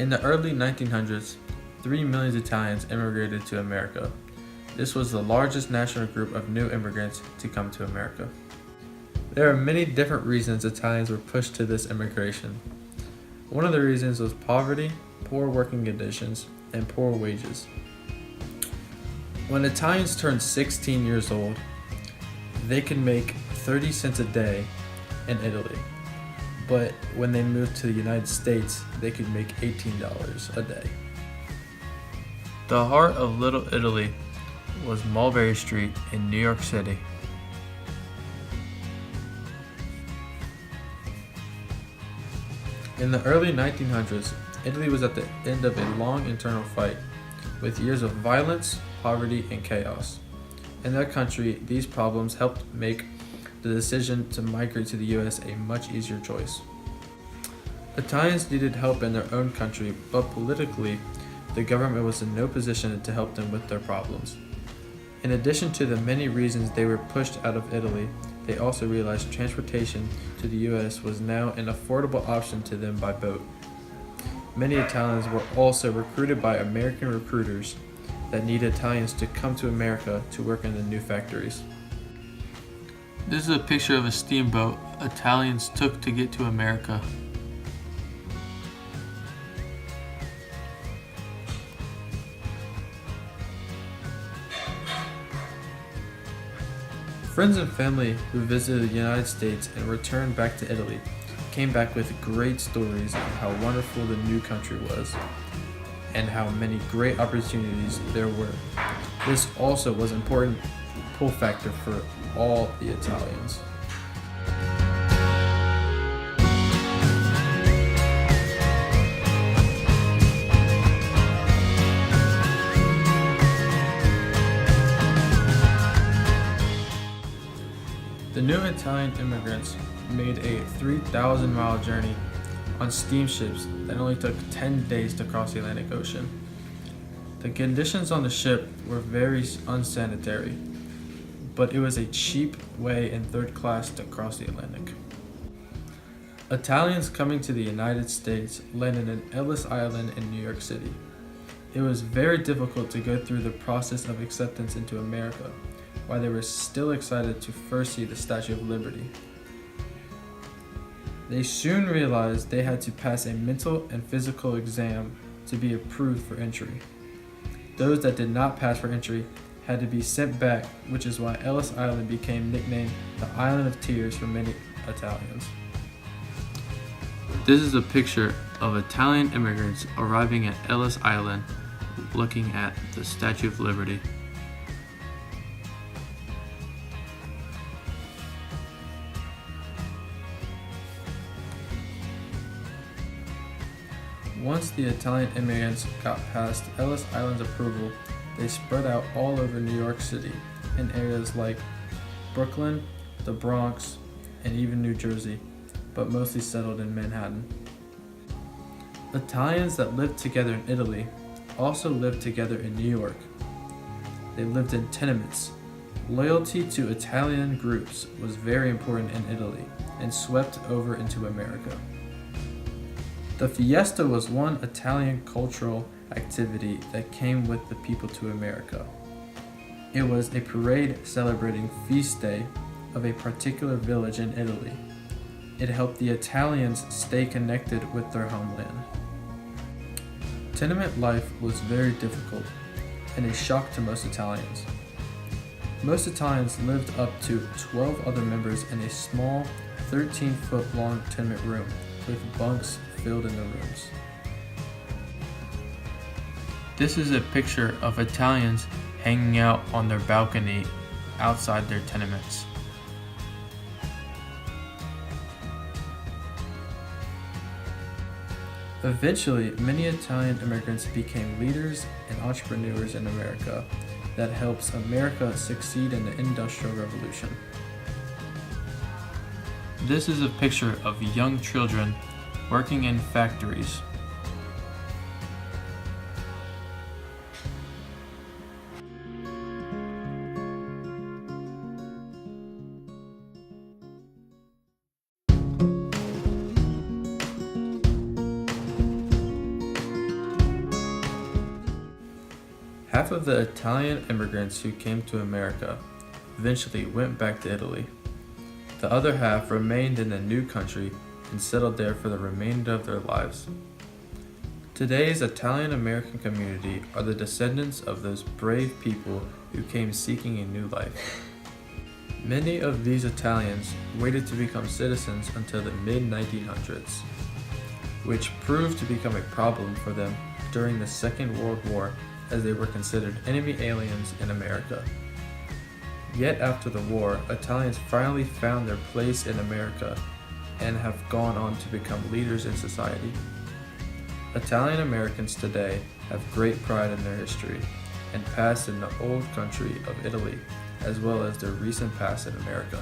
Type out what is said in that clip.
In the early 1900s, 3 million Italians immigrated to America. This was the largest national group of new immigrants to come to America. There are many different reasons Italians were pushed to this immigration. One of the reasons was poverty, poor working conditions, and poor wages. When Italians turned 16 years old, they could make 30 cents a day in Italy. But when they moved to the United States, they could make $18 a day. The heart of Little Italy was Mulberry Street in New York City. In the early 1900s, Italy was at the end of a long internal fight, with years of violence, poverty, and chaos. In that country, these problems helped make the decision to migrate to the US a much easier choice. Italians needed help in their own country, but politically, the government was in no position to help them with their problems. In addition to the many reasons they were pushed out of Italy, they also realized transportation to the US was now an affordable option to them by boat. Many Italians were also recruited by American recruiters that needed Italians to come to America to work in the new factories. This is a picture of a steamboat Italians took to get to America. Friends and family who visited the United States and returned back to Italy came back with great stories of how wonderful the new country was and how many great opportunities there were. This also was an important pull factor for all the Italians. The new Italian immigrants made a 3,000-mile journey on steamships that only took 10 days to cross the Atlantic Ocean. The conditions on the ship were very unsanitary, but it was a cheap way in third class to cross the Atlantic. Italians coming to the United States landed in Ellis Island in New York City. It was very difficult to go through the process of acceptance into America, while they were still excited to first see the Statue of Liberty. They soon realized they had to pass a mental and physical exam to be approved for entry. Those that did not pass for entry had to be sent back, which is why Ellis Island became nicknamed the Island of Tears for many Italians. This is a picture of Italian immigrants arriving at Ellis Island looking at the Statue of Liberty. Once the Italian immigrants got past Ellis Island's approval, they spread out all over New York City in areas like Brooklyn, the Bronx, and even New Jersey, but mostly settled in Manhattan. Italians that lived together in Italy also lived together in New York. They lived in tenements. Loyalty to Italian groups was very important in Italy and swept over into America. The fiesta was one Italian cultural activity that came with the people to America. It was a parade celebrating feast day of a particular village in Italy. It helped the Italians stay connected with their homeland. Tenement life was very difficult and a shock to most Italians. Most Italians lived up to 12 other members in a small 13-foot long tenement room with bunks filled in the rooms. This is a picture of Italians hanging out on their balcony outside their tenements. Eventually, many Italian immigrants became leaders and entrepreneurs in America that helps America succeed in the Industrial Revolution. This is a picture of young children working in factories. Half of the Italian immigrants who came to America eventually went back to Italy. The other half remained in the new country and settled there for the remainder of their lives. Today's Italian American community are the descendants of those brave people who came seeking a new life. Many of these Italians waited to become citizens until the mid-1900s, which proved to become a problem for them during the Second World War, as they were considered enemy aliens in America. Yet after the war, Italians finally found their place in America and have gone on to become leaders in society. Italian Americans today have great pride in their history and past in the old country of Italy, as well as their recent past in America.